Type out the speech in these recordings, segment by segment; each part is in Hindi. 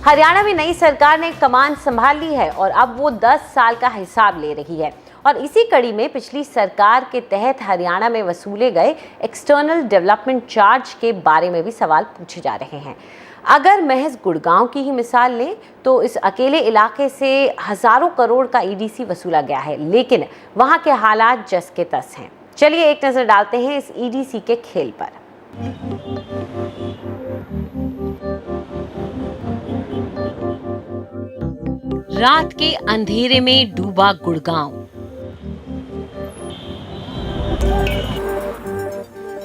हरियाणा में नई सरकार ने कमान संभाल ली है और अब वो 10 साल का हिसाब ले रही है। और इसी कड़ी में पिछली सरकार के तहत हरियाणा में वसूले गए एक्सटर्नल डेवलपमेंट चार्ज के बारे में भी सवाल पूछे जा रहे हैं। अगर महज गुड़गांव की ही मिसाल लें तो इस अकेले इलाके से हजारों करोड़ का ईडीसी वसूला गया है, लेकिन वहां के हालात जस के तस हैं। चलिए एक नजर डालते हैं इस ईडीसी के खेल पर। रात के अंधेरे में डूबा गुड़गांव।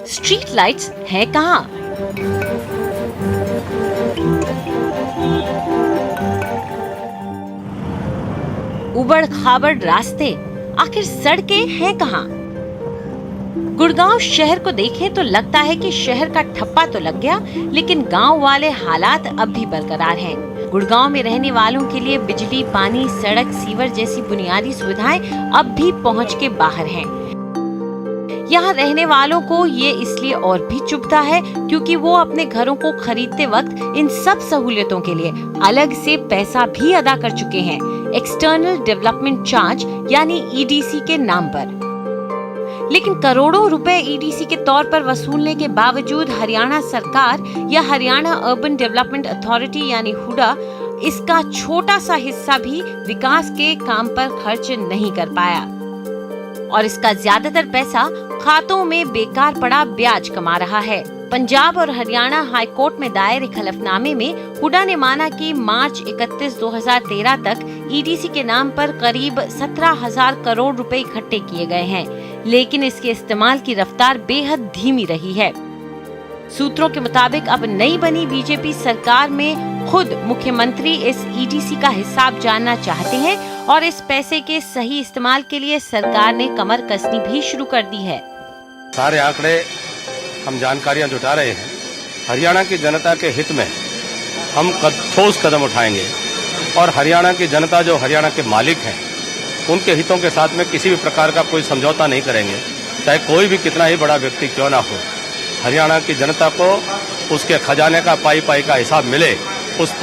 स्ट्रीट लाइट्स हैं कहां? उबड़ खाबड़ रास्ते, आखिर सड़कें हैं कहां? गुड़गांव शहर को देखें तो लगता है कि शहर का ठप्पा तो लग गया, लेकिन गांव वाले हालात अब भी बरकरार हैं। गुड़गांव में रहने वालों के लिए बिजली, पानी, सड़क, सीवर जैसी बुनियादी सुविधाएं अब भी पहुंच के बाहर हैं। यहाँ रहने वालों को ये इसलिए और भी चुभता है क्योंकि वो अपने घरों को खरीदते वक्त इन सब सहूलियतों के लिए अलग से पैसा भी अदा कर चुके हैं, एक्सटर्नल डेवलपमेंट चार्ज यानी ईडीसी के नाम पर। लेकिन करोड़ों रुपए ईडीसी के तौर पर वसूलने के बावजूद हरियाणा सरकार या हरियाणा अर्बन डेवलपमेंट अथॉरिटी यानी हुडा इसका छोटा सा हिस्सा भी विकास के काम पर खर्च नहीं कर पाया और इसका ज्यादातर पैसा खातों में बेकार पड़ा ब्याज कमा रहा है। पंजाब और हरियाणा हाई कोर्ट में दायर एक हलफनामे में हुडा ने माना कि मार्च 31, 2013 तक ईडीसी के नाम पर करीब 17,000 करोड़ रुपए इकट्ठे किए गए हैं, लेकिन इसके इस्तेमाल की रफ्तार बेहद धीमी रही है। सूत्रों के मुताबिक अब नई बनी बीजेपी सरकार में खुद मुख्यमंत्री इस ईडीसी का हिसाब जानना चाहते हैं और इस पैसे के सही इस्तेमाल के लिए सरकार ने कमर कसनी भी शुरू कर दी है। सारे आंकड़े हम जानकारियां जुटा रहे हैं। हरियाणा की जनता के हित में हम ठोस कदम उठाएंगे और हरियाणा की जनता जो हरियाणा के मालिक हैं उनके हितों के साथ में किसी भी प्रकार का कोई समझौता नहीं करेंगे, चाहे कोई भी कितना ही बड़ा व्यक्ति क्यों ना हो। हरियाणा की जनता को उसके खजाने का पाई पाई का हिसाब मिले, उस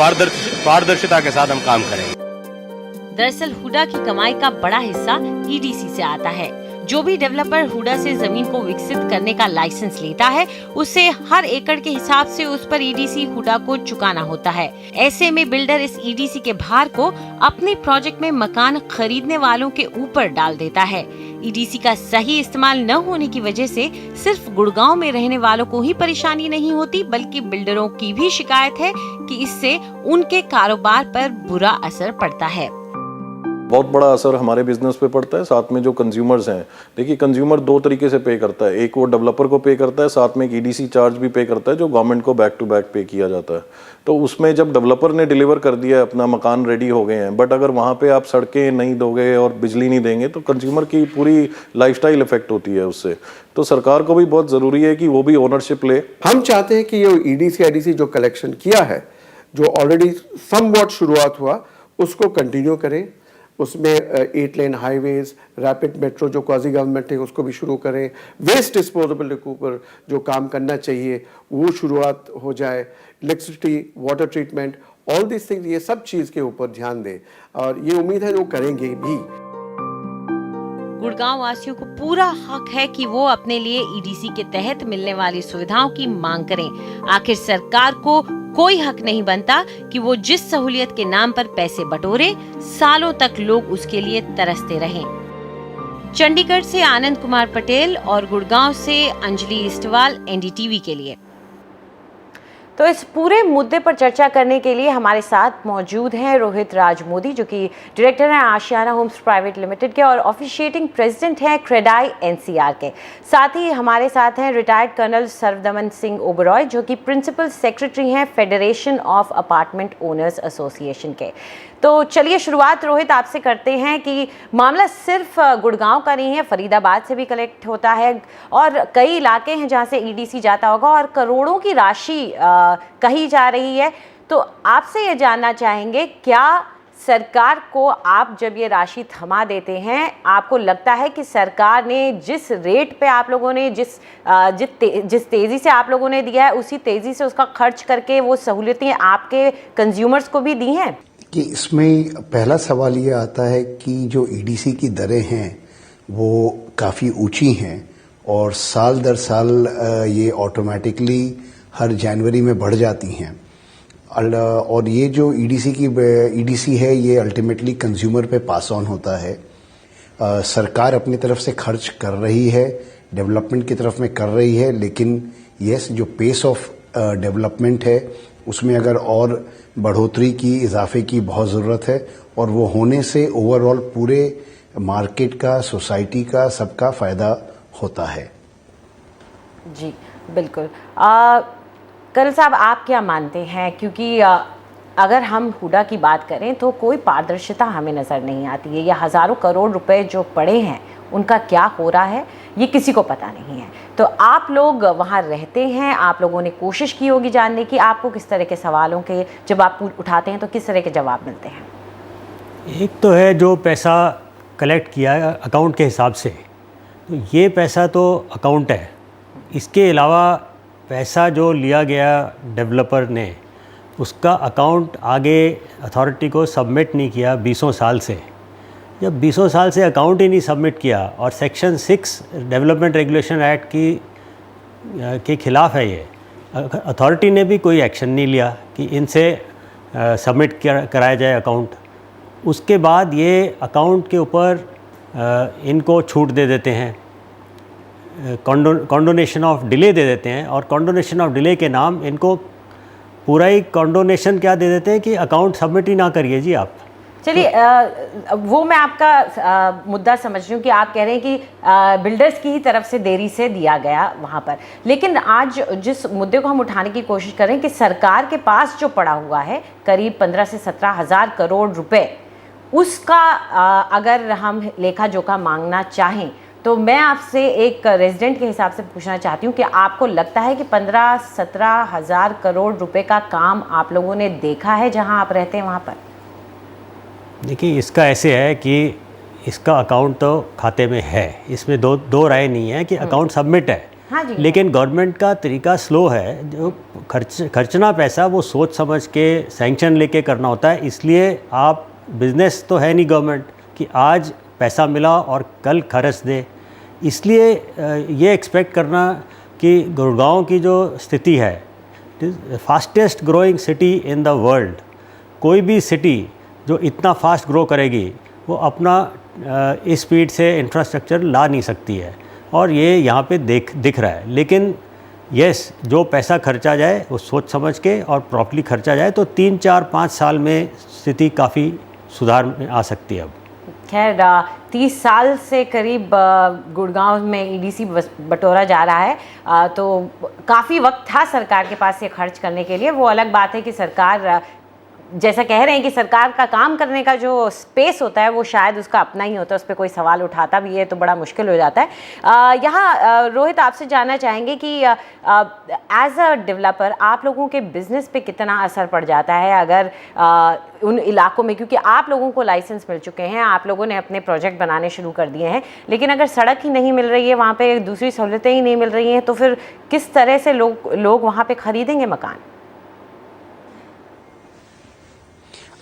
पारदर्शिता के साथ हम काम करेंगे। दरअसल हुडा की कमाई का बड़ा हिस्सा ईडीसी से आता है। जो भी डेवलपर हुडा से जमीन को विकसित करने का लाइसेंस लेता है उसे हर एकड़ के हिसाब से उस पर ईडीसी हुडा को चुकाना होता है। ऐसे में बिल्डर इस ईडीसी के भार को अपने प्रोजेक्ट में मकान खरीदने वालों के ऊपर डाल देता है। ईडीसी का सही इस्तेमाल न होने की वजह से सिर्फ गुड़गांव में रहने वालों को ही परेशानी नहीं होती, बल्कि बिल्डरों की भी शिकायत है कि इससे उनके कारोबार पर बुरा असर पड़ता है। बहुत बड़ा असर हमारे बिजनेस पे पड़ता है, साथ में जो कंज्यूमर्स हैं। देखिए, कंज्यूमर दो तरीके से पे करता है, एक वो डेवलपर को पे करता है, साथ में एक ईडीसी चार्ज भी पे करता है जो गवर्नमेंट को बैक टू बैक पे किया जाता है। तो उसमें जब डेवलपर ने डिलीवर कर दिया है, अपना मकान रेडी हो गए हैं, बट अगर वहाँ पे आप सड़कें नहीं दोगे और बिजली नहीं देंगे तो कंज्यूमर की पूरी लाइफस्टाइल इफेक्ट होती है उससे। तो सरकार को भी बहुत ज़रूरी है कि वो भी ओनरशिप ले। हम चाहते हैं कि ये ईडीसी आईडीसी जो कलेक्शन किया है, जो ऑलरेडी समवॉट शुरुआत हुआ, उसको कंटिन्यू करें। उसमें 8 लेन हाईवेज, रैपिड मेट्रो जो क्वाजी गवर्नमेंट है उसको भी शुरू करें। वेस्ट डिस्पोजेबल के ऊपर जो काम करना चाहिए वो शुरुआत हो जाए। Electricity, water treatment, all this things, ये सब चीज़ के ऊपर ध्यान दें और ये उम्मीद है वो करेंगे भी। गुड़गांव वासियों को पूरा हक है कि वो अपने लिए ईडीसी के तहत मिलने वाली सुविधाओं की मांग करें। आखिर सरकार को कोई हक नहीं बनता कि वो जिस सहूलियत के नाम पर पैसे बटोरे, सालों तक लोग उसके लिए तरसते रहें। चंडीगढ़ से आनंद कुमार पटेल और गुड़गांव से अंजलि इस्टवाल, एनडीटीवी के लिए। तो इस पूरे मुद्दे पर चर्चा करने के लिए हमारे साथ मौजूद हैं रोहित राज मोदी, जो कि डायरेक्टर हैं आशियाना होम्स प्राइवेट लिमिटेड के और ऑफिशिएटिंग प्रेसिडेंट हैं क्रेडाई एनसीआर के। साथ ही हमारे साथ हैं रिटायर्ड कर्नल सर्वदमन सिंह ओबरॉय, जो कि प्रिंसिपल सेक्रेटरी हैं federation of apartment owners association के। तो चलिए शुरुआत रोहित आपसे करते हैं कि मामला सिर्फ गुड़गांव का नहीं है, फरीदाबाद से भी कलेक्ट होता है और कई इलाके हैं जहां से ईडीसी जाता होगा और करोड़ों की राशि कही जा रही है। तो आपसे ये जानना चाहेंगे, क्या सरकार को आप जब ये राशि थमा देते हैं, आपको लगता है कि सरकार ने जिस रेट पे आप लोगों ने जिस तेज़ी से आप लोगों ने दिया है, उसी तेज़ी से उसका खर्च करके वो सहूलियतें आपके कंज्यूमर्स को भी दी हैं? कि इसमें पहला सवाल ये आता है कि जो ईडीसी की दरें हैं वो काफ़ी ऊंची हैं और साल दर साल ये ऑटोमेटिकली हर जनवरी में बढ़ जाती हैं और ये जो ईडीसी है ये अल्टीमेटली कंज्यूमर पे पास ऑन होता है। सरकार अपनी तरफ से खर्च कर रही है, डेवलपमेंट की तरफ में कर रही है, लेकिन यस जो पेस ऑफ डेवलपमेंट है उसमें अगर और बढ़ोतरी की, इजाफे की बहुत ज़रूरत है और वो होने से ओवरऑल पूरे मार्केट का, सोसाइटी का, सबका फ़ायदा होता है। जी बिल्कुल। कर्नल साहब, आप क्या मानते हैं? क्योंकि अगर हम हुडा की बात करें तो कोई पारदर्शिता हमें नज़र नहीं आती है। ये हज़ारों करोड़ रुपए जो पड़े हैं उनका क्या हो रहा है ये किसी को पता नहीं है। तो आप लोग वहाँ रहते हैं, आप लोगों ने कोशिश की होगी जानने की, आपको किस तरह के सवालों के जब आप उठाते हैं तो किस तरह के जवाब मिलते हैं? एक तो है जो पैसा कलेक्ट किया अकाउंट के हिसाब से, तो ये पैसा तो अकाउंट है। इसके अलावा पैसा जो लिया गया डेवलपर ने, उसका अकाउंट आगे अथॉरिटी को सबमिट नहीं किया 20 साल से। जब 20 साल से अकाउंट ही नहीं सबमिट किया और सेक्शन 6 डेवलपमेंट रेगुलेशन एक्ट के ख़िलाफ़ है ये, अथॉरिटी ने भी कोई एक्शन नहीं लिया कि इनसे सबमिट कराया जाए अकाउंट। उसके बाद ये अकाउंट के ऊपर इनको छूट दे देते हैं, कॉन्डोनेशन ऑफ डिले दे देते हैं और कॉन्डोनेशन ऑफ डिले के नाम इनको पूरा ही कॉन्डोनेशन क्या दे देते हैं कि अकाउंट सबमिट ही ना करिए जी आप। चलिए, वो मैं आपका मुद्दा समझ रही हूँ कि आप कह रहे हैं कि बिल्डर्स की ही तरफ से देरी से दिया गया वहाँ पर, लेकिन आज जिस मुद्दे को हम उठाने की कोशिश करें कि सरकार के पास जो पड़ा हुआ है करीब 15 से 17 हज़ार करोड़ रुपए, उसका अगर हम लेखा जोखा मांगना चाहें तो मैं आपसे एक रेजिडेंट के हिसाब से पूछना चाहती हूँ कि आपको लगता है कि 15-17 हज़ार करोड़ रुपए का काम आप लोगों ने देखा है जहाँ आप रहते हैं वहाँ पर? देखिए, इसका ऐसे है कि इसका अकाउंट तो खाते में है, इसमें दो राय नहीं है कि अकाउंट सबमिट है। हाँ जी। लेकिन गवर्नमेंट का तरीका स्लो है। जो खर्चना पैसा वो सोच समझ के सैंक्शन लेके करना होता है। इसलिए आप बिजनेस तो है नहीं गवर्नमेंट कि आज पैसा मिला और कल खर्च दे। इसलिए ये एक्सपेक्ट करना कि गुड़गांव की जो स्थिति है, fastest growing city in the world, कोई भी सिटी जो इतना फास्ट ग्रो करेगी वो अपना इस स्पीड से इंफ्रास्ट्रक्चर ला नहीं सकती है और ये यहाँ पे दिख रहा है। लेकिन यस, जो पैसा खर्चा जाए वो सोच समझ के और प्रॉपर्ली खर्चा जाए तो 3-4-5 साल में स्थिति काफ़ी सुधार में आ सकती है। अब खैर 30 साल से करीब गुड़गांव में ईडीसी बटोरा जा रहा है, तो काफ़ी वक्त था सरकार के पास ये खर्च करने के लिए। वो अलग बात है कि सरकार, जैसा कह रहे हैं कि सरकार का काम करने का जो स्पेस होता है वो शायद उसका अपना ही होता है, उस पर कोई सवाल उठाता भी है तो बड़ा मुश्किल हो जाता है। यहाँ रोहित, आपसे जानना चाहेंगे कि एज अ डेवलपर आप लोगों के बिज़नेस पे कितना असर पड़ जाता है अगर उन इलाकों में, क्योंकि आप लोगों को लाइसेंस मिल चुके हैं, आप लोगों ने अपने प्रोजेक्ट बनाने शुरू कर दिए हैं, लेकिन अगर सड़क ही नहीं मिल रही है, वहाँ पे दूसरी सहूलतें ही नहीं मिल रही हैं, तो फिर किस तरह से लोग वहाँ पे खरीदेंगे मकान?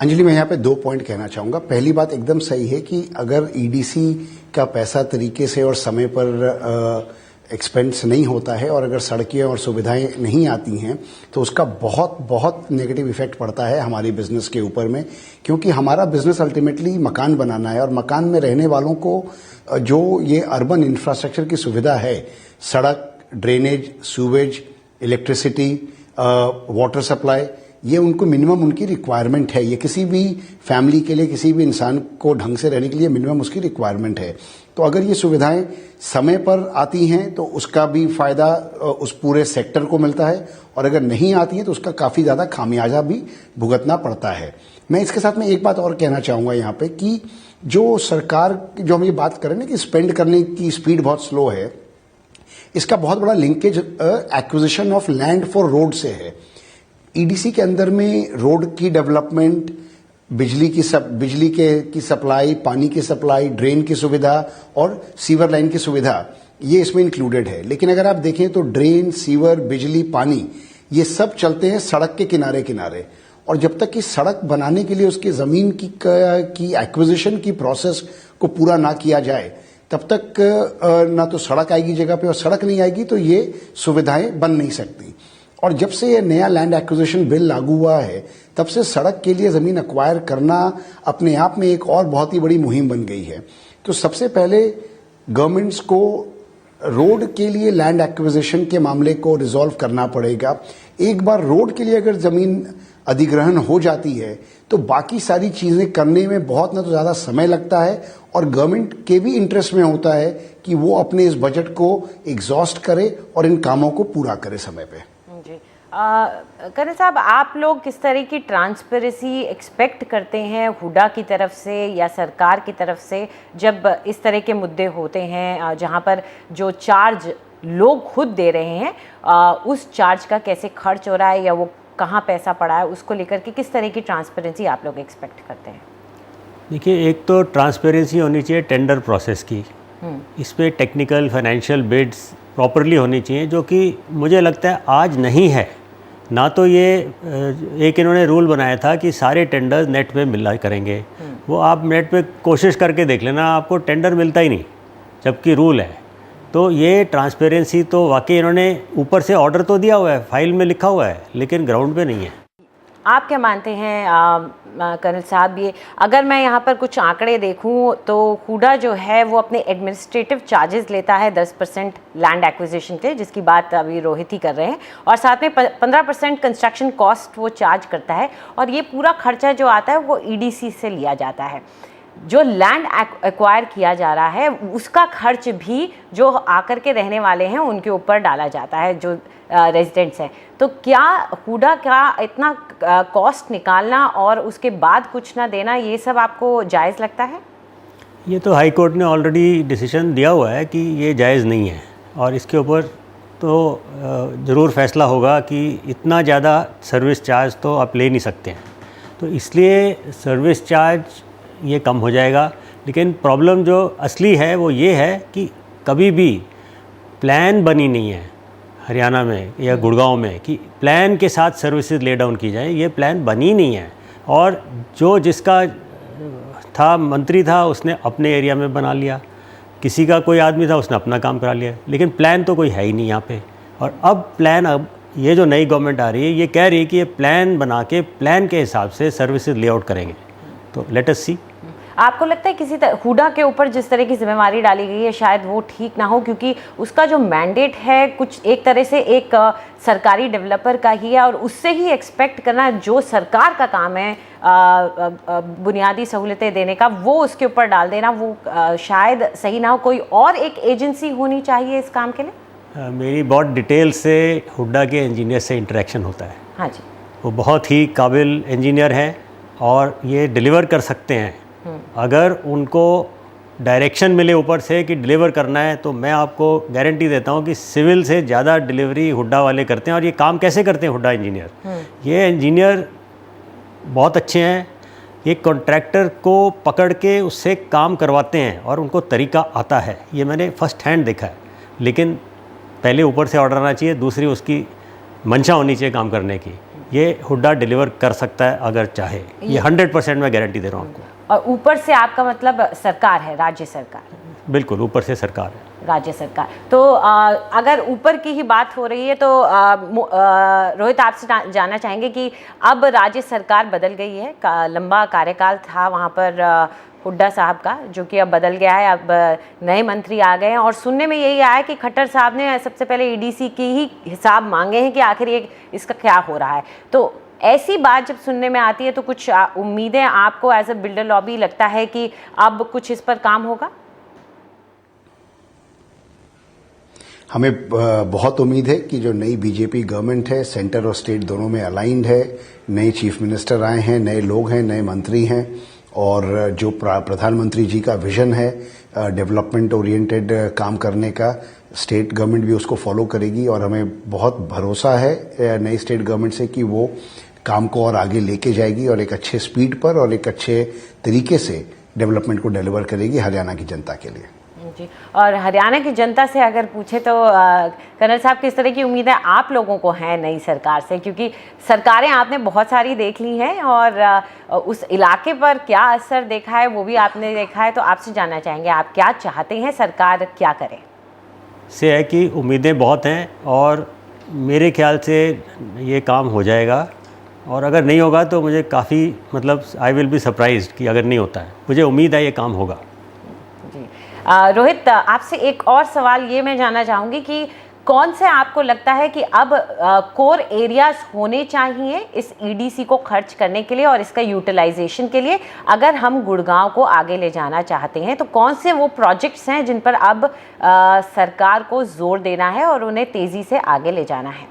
अंजलि, मैं यहाँ पे 2 पॉइंट कहना चाहूँगा। पहली बात एकदम सही है कि अगर ईडीसी का पैसा तरीके से और समय पर एक्सपेंस नहीं होता है और अगर सड़कें और सुविधाएं नहीं आती हैं तो उसका बहुत बहुत नेगेटिव इफेक्ट पड़ता है हमारी बिजनेस के ऊपर में, क्योंकि हमारा बिजनेस अल्टीमेटली मकान बनाना है और मकान में रहने वालों को जो ये अर्बन इंफ्रास्ट्रक्चर की सुविधा है, सड़क, drainage, sewage, electricity, water supply, ये उनको मिनिमम उनकी रिक्वायरमेंट है। ये किसी भी फैमिली के लिए, किसी भी इंसान को ढंग से रहने के लिए मिनिमम उसकी रिक्वायरमेंट है। तो अगर ये सुविधाएं समय पर आती हैं तो उसका भी फायदा उस पूरे सेक्टर को मिलता है और अगर नहीं आती है तो उसका काफ़ी ज़्यादा खामियाजा भी भुगतना पड़ता है। मैं इसके साथ में एक बात और कहना चाहूँगा यहाँ पे कि जो सरकार, जो हम ये बात करें ना कि स्पेंड करने की स्पीड बहुत स्लो है, इसका बहुत बड़ा linkage acquisition of land for road से है। ईडीसी के अंदर में रोड की डेवलपमेंट बिजली की सप्लाई, पानी की सप्लाई, ड्रेन की सुविधा और सीवर लाइन की सुविधा, ये इसमें इंक्लूडेड है। लेकिन अगर आप देखें तो ड्रेन, सीवर, बिजली, पानी, ये सब चलते हैं सड़क के किनारे किनारे, और जब तक कि सड़क बनाने के लिए उसकी जमीन की एक्विजिशन की प्रोसेस को पूरा ना किया जाए, तब तक ना तो सड़क आएगी जगह पे, और सड़क नहीं आएगी तो ये सुविधाएं बन नहीं सकती। और जब से ये नया लैंड एक्विजिशन बिल लागू हुआ है, तब से सड़क के लिए जमीन एक्वायर करना अपने आप में एक और बहुत ही बड़ी मुहिम बन गई है। तो सबसे पहले गवर्नमेंट्स को रोड के लिए लैंड एक्विजिशन के मामले को रिजॉल्व करना पड़ेगा। एक बार रोड के लिए अगर जमीन अधिग्रहण हो जाती है तो बाकी सारी चीजें करने में बहुत ना तो ज्यादा समय लगता है, और गवर्नमेंट के भी इंटरेस्ट में होता है कि वो अपने इस बजट को एग्जॉस्ट करे और इन कामों को पूरा करे समय पे। जी कर्नल साहब, आप लोग किस तरह की ट्रांसपेरेंसी एक्सपेक्ट करते हैं हुडा की तरफ से या सरकार की तरफ से जब इस तरह के मुद्दे होते हैं जहां पर जो चार्ज लोग खुद दे रहे हैं उस चार्ज का कैसे खर्च हो रहा है या वो कहाँ पैसा पड़ा है, उसको लेकर के किस तरह की ट्रांसपेरेंसी आप लोग एक्सपेक्ट करते हैं? देखिए, एक तो ट्रांसपेरेंसी होनी चाहिए टेंडर प्रोसेस की, इस पर टेक्निकल फाइनेंशियल बिड्स प्रॉपरली होनी चाहिए, जो कि मुझे लगता है आज नहीं है। ना तो ये एक इन्होंने रूल बनाया था कि सारे टेंडर्स नेट पे मिला करेंगे, वो आप नेट पे कोशिश करके देख लेना, आपको टेंडर मिलता ही नहीं, जबकि रूल है। तो ये ट्रांसपेरेंसी तो वाकई इन्होंने ऊपर से ऑर्डर तो दिया हुआ है, फाइल में लिखा हुआ है, लेकिन ग्राउंड पे नहीं है। आप क्या मानते हैं कर्नल साहब, ये अगर मैं यहाँ पर कुछ आंकड़े देखूँ तो हुडा जो है वो अपने एडमिनिस्ट्रेटिव चार्जेस लेता है 10% लैंड एक्विजिशन के, जिसकी बात अभी रोहित ही कर रहे हैं, और साथ में 15% कंस्ट्रक्शन कॉस्ट वो चार्ज करता है, और ये पूरा खर्चा जो आता है वो ईडीसी से लिया जाता है। जो लैंड एक्वायर किया जा रहा है उसका खर्च भी जो आकर के रहने वाले हैं उनके ऊपर डाला जाता है, जो रेजिडेंट्स हैं। तो क्या हुडा का इतना कॉस्ट निकालना और उसके बाद कुछ ना देना, ये सब आपको जायज़ लगता है? ये तो हाई कोर्ट ने ऑलरेडी डिसीजन दिया हुआ है कि ये जायज़ नहीं है, और इसके ऊपर तो ज़रूर फैसला होगा कि इतना ज़्यादा सर्विस चार्ज तो आप ले नहीं सकते हैं, तो इसलिए सर्विस चार्ज ये कम हो जाएगा। लेकिन प्रॉब्लम जो असली है वो ये है कि कभी भी प्लान बनी नहीं है हरियाणा में या गुड़गांव में कि प्लान के साथ सर्विसेज ले डाउन की जाए, ये प्लान बनी नहीं है। और जो जिसका था मंत्री था उसने अपने एरिया में बना लिया, किसी का कोई आदमी था उसने अपना काम करा लिया, लेकिन प्लान तो कोई है ही नहीं यहाँ पे। और अब ये जो नई गवर्नमेंट आ रही है ये कह रही है कि ये प्लान बना के प्लान के हिसाब से सर्विसेज लेआउट करेंगे, तो लेट अस सी। आपको लगता है किसी हुडा के ऊपर जिस तरह की जिम्मेवारी डाली गई है शायद वो ठीक ना हो, क्योंकि उसका जो मैंडेट है कुछ एक तरह से एक सरकारी डेवलपर का ही है, और उससे ही एक्सपेक्ट करना जो सरकार का काम है बुनियादी सहूलतें देने का, वो उसके ऊपर डाल देना वो शायद सही ना हो। कोई और एक एजेंसी होनी चाहिए इस काम के लिए। मेरी बहुत डिटेल से हुडा के इंजीनियर से इंटरेक्शन होता है। हाँ जी, वो बहुत ही काबिल इंजीनियर हैं और ये डिलीवर कर सकते हैं। अगर उनको डायरेक्शन मिले ऊपर से कि डिलीवर करना है, तो मैं आपको गारंटी देता हूँ कि सिविल से ज़्यादा डिलीवरी हुडा वाले करते हैं। और ये काम कैसे करते हैं हुडा इंजीनियर, ये इंजीनियर बहुत अच्छे हैं, ये कॉन्ट्रैक्टर को पकड़ के उससे काम करवाते हैं और उनको तरीका आता है, ये मैंने फर्स्ट हैंड देखा है। लेकिन पहले ऊपर से ऑर्डर आना चाहिए, दूसरी उसकी मंशा होनी चाहिए काम करने की। ये हुडा डिलीवर कर सकता है अगर चाहे, ये 100% मैं गारंटी दे रहा हूँ आपको। और ऊपर से आपका मतलब सरकार है, राज्य सरकार? बिल्कुल, ऊपर से सरकार है, राज्य सरकार। तो अगर ऊपर की ही बात हो रही है तो रोहित आपसे जानना चाहेंगे कि अब राज्य सरकार बदल गई है, लंबा कार्यकाल था वहाँ पर हुड्डा साहब का, जो कि अब बदल गया है, अब नए मंत्री आ गए हैं, और सुनने में यही आया कि खट्टर साहब ने सबसे पहले ईडीसी की ही हिसाब मांगे हैं कि आखिर ये इसका क्या हो रहा है। तो ऐसी बात जब सुनने में आती है तो कुछ उम्मीदें आपको एज अ बिल्डर लॉबी लगता है कि अब कुछ इस पर काम होगा? हमें बहुत उम्मीद है कि जो नई बीजेपी गवर्नमेंट है, सेंटर और स्टेट दोनों में अलाइंड है, नए चीफ मिनिस्टर आए हैं, नए लोग हैं, नए मंत्री हैं, और जो प्रधानमंत्री जी का विजन है डेवलपमेंट ओरिएंटेड काम करने का, स्टेट गवर्नमेंट भी उसको फॉलो करेगी। और हमें बहुत भरोसा है नई स्टेट गवर्नमेंट से कि वो काम को और आगे लेके जाएगी और एक अच्छे स्पीड पर और एक अच्छे तरीके से डेवलपमेंट को डिलीवर करेगी हरियाणा की जनता के लिए। जी, और हरियाणा की जनता से अगर पूछे तो कर्नल साहब किस तरह की उम्मीदें आप लोगों को हैं नई सरकार से, क्योंकि सरकारें आपने बहुत सारी देख ली हैं और उस इलाके पर क्या असर देखा है वो भी आपने देखा है, तो आपसे जानना चाहेंगे आप क्या चाहते हैं सरकार क्या करे? से है कि उम्मीदें बहुत हैं और मेरे ख्याल से ये काम हो जाएगा, और अगर नहीं होगा तो मुझे काफ़ी मतलब आई विल बी सरप्राइज्ड कि अगर नहीं होता है। मुझे उम्मीद है ये काम होगा। जी, रोहित आपसे एक और सवाल ये मैं जानना चाहूँगी कि कौन से आपको लगता है कि अब कोर एरियाज होने चाहिए इस ईडीसी को खर्च करने के लिए और इसका यूटिलाइजेशन के लिए, अगर हम गुड़गांव को आगे ले जाना चाहते हैं, तो कौन से वो प्रोजेक्ट्स हैं जिन पर अब सरकार को जोर देना है और उन्हें तेज़ी से आगे ले जाना है?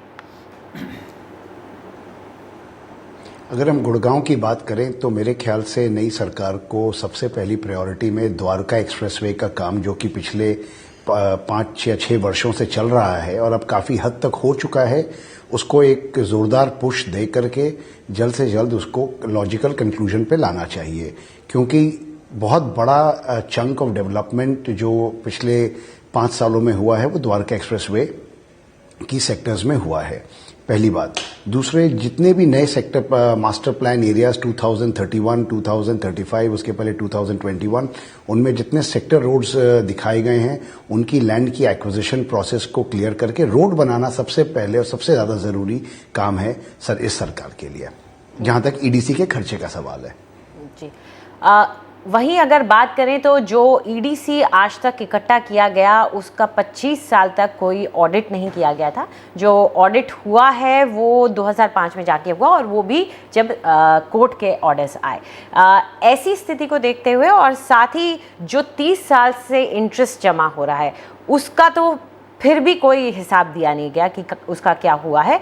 अगर हम गुड़गांव की बात करें तो मेरे ख्याल से नई सरकार को सबसे पहली प्रायोरिटी में द्वारका एक्सप्रेसवे का काम, जो कि पिछले 5-6 वर्षों से चल रहा है और अब काफ़ी हद तक हो चुका है, उसको एक ज़ोरदार पुश दे करके जल्द से जल्द उसको लॉजिकल कंक्लूजन पे लाना चाहिए, क्योंकि बहुत बड़ा चंक ऑफ डेवलपमेंट जो पिछले 5 सालों में हुआ है वो द्वारका एक्सप्रेसवे की सेक्टर्स में हुआ है, पहली बात। दूसरे, जितने भी नए सेक्टर मास्टर प्लान एरियाज 2031, 2035, उसके पहले 2021, उनमें जितने सेक्टर रोड्स दिखाए गए हैं उनकी लैंड की एक्विजिशन प्रोसेस को क्लियर करके रोड बनाना सबसे पहले और सबसे ज़्यादा ज़रूरी काम है इस सरकार के लिए, जहाँ तक ईडीसी के खर्चे का सवाल है। जी, वहीं अगर बात करें तो जो ईडीसी आज तक इकट्ठा किया गया उसका 25 साल तक कोई ऑडिट नहीं किया गया था। जो ऑडिट हुआ है वो 2005 में जाके हुआ, और वो भी जब कोर्ट के ऑर्डर्स आए। ऐसी स्थिति को देखते हुए और साथ ही जो 30 साल से इंटरेस्ट जमा हो रहा है उसका तो फिर भी कोई हिसाब दिया नहीं गया कि उसका क्या हुआ है।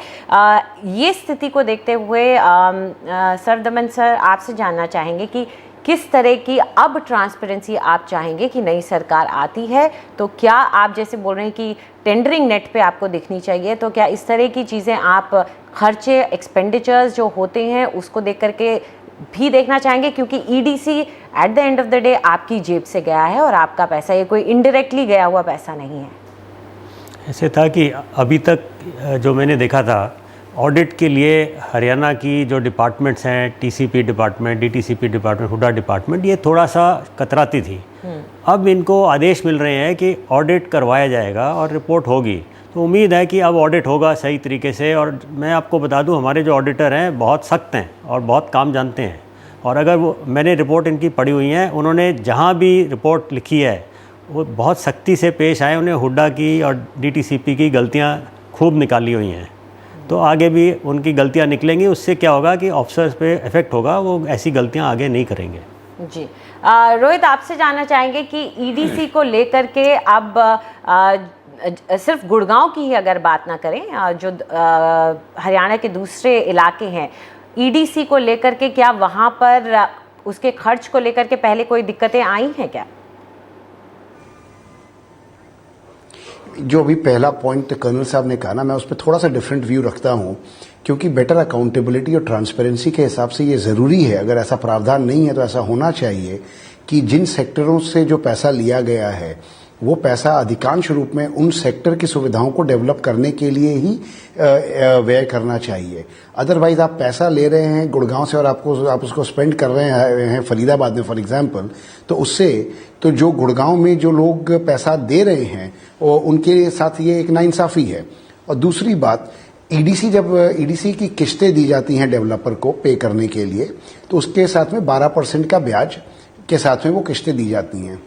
ये स्थिति को देखते हुए सरदमन सर आपसे जानना चाहेंगे कि किस तरह की अब ट्रांसपेरेंसी आप चाहेंगे कि नई सरकार आती है, तो क्या आप जैसे बोल रहे हैं कि टेंडरिंग नेट पे आपको दिखनी चाहिए, तो क्या इस तरह की चीज़ें आप खर्चे एक्सपेंडिचर्स जो होते हैं उसको देख करके भी देखना चाहेंगे, क्योंकि EDC at the end of the day आपकी जेब से गया है और आपका पैसा, ये कोई इनडायरेक्टली गया हुआ पैसा नहीं है। ऐसे था कि अभी तक जो मैंने देखा था, ऑडिट के लिए हरियाणा की जो डिपार्टमेंट्स हैं, TCP department, DTCP department, HUDA department, ये थोड़ा सा कतराती थी। अब इनको आदेश मिल रहे हैं कि ऑडिट करवाया जाएगा और रिपोर्ट होगी, तो उम्मीद है कि अब ऑडिट होगा सही तरीके से। और मैं आपको बता दूं, हमारे जो ऑडिटर हैं बहुत सख्त हैं और बहुत काम जानते हैं, और अगर वो मैंने रिपोर्ट इनकी पढ़ी हुई है, उन्होंने जहाँ भी रिपोर्ट लिखी है वो बहुत सख्ती से पेश आए, उन्हें हुडा की और डीटीसीपी की गलतियाँ खूब निकाली हुई हैं। तो आगे भी उनकी गलतियां निकलेंगी, उससे क्या होगा कि ऑफिसर्स पे इफेक्ट होगा, वो ऐसी गलतियां आगे नहीं करेंगे। जी, रोहित आपसे जानना चाहेंगे कि ईडीसी को लेकर के अब सिर्फ गुड़गांव की ही अगर बात ना करें, जो हरियाणा के दूसरे इलाके हैं, ईडीसी को लेकर के क्या वहाँ पर उसके खर्च को लेकर के पहले कोई दिक्कतें आई हैं क्या? जो अभी पहला पॉइंट कर्नल साहब ने कहा ना, मैं उस पर थोड़ा सा डिफरेंट व्यू रखता हूं, क्योंकि बेटर अकाउंटेबिलिटी और ट्रांसपेरेंसी के हिसाब से ये ज़रूरी है। अगर ऐसा प्रावधान नहीं है तो ऐसा होना चाहिए कि जिन सेक्टरों से जो पैसा लिया गया है वो पैसा अधिकांश रूप में उन सेक्टर की सुविधाओं को डेवलप करने के लिए ही व्यय करना चाहिए। अदरवाइज आप पैसा ले रहे हैं गुड़गांव से और आप उसको स्पेंड कर रहे हैं फरीदाबाद में फॉर एग्जांपल, तो उससे तो जो गुड़गांव में जो लोग पैसा दे रहे हैं और उनके साथ ये एक नाइंसाफ़ी है। और दूसरी बात, जब ईडीसी की किस्तें दी जाती हैं डेवलपर को पे करने के लिए, तो उसके साथ में 12% का ब्याज के साथ में वो किस्तें दी जाती हैं।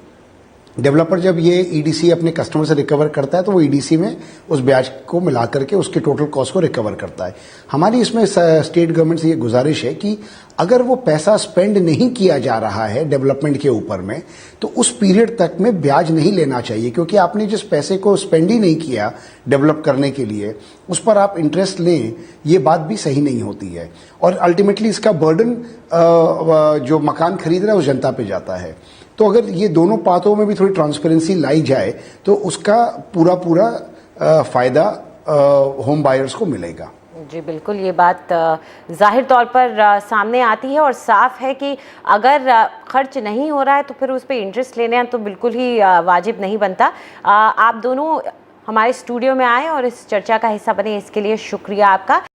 डेवलपर जब ये ईडीसी अपने कस्टमर से रिकवर करता है तो वो ईडीसी में उस ब्याज को मिला करके उसके टोटल कॉस्ट को रिकवर करता है। हमारी इसमें स्टेट गवर्नमेंट से ये गुजारिश है कि अगर वो पैसा स्पेंड नहीं किया जा रहा है डेवलपमेंट के ऊपर में, तो उस पीरियड तक में ब्याज नहीं लेना चाहिए, क्योंकि आपने जिस पैसे को स्पेंड ही नहीं किया डेवलप करने के लिए उस पर आप इंटरेस्ट लें, ये बात भी सही नहीं होती है। और अल्टीमेटली इसका बर्डन जो मकान खरीद रहा है उस जनता पे जाता है। तो अगर ये दोनों बातों में भी थोड़ी ट्रांसपेरेंसी लाई जाए तो उसका पूरा फायदा होम बायर्स को मिलेगा। जी बिल्कुल, ये बात जाहिर तौर पर सामने आती है और साफ है कि अगर खर्च नहीं हो रहा है तो फिर उस पर इंटरेस्ट लेना तो बिल्कुल ही वाजिब नहीं बनता। आप दोनों हमारे स्टूडियो में आए और इस चर्चा का हिस्सा बने, इसके लिए शुक्रिया आपका।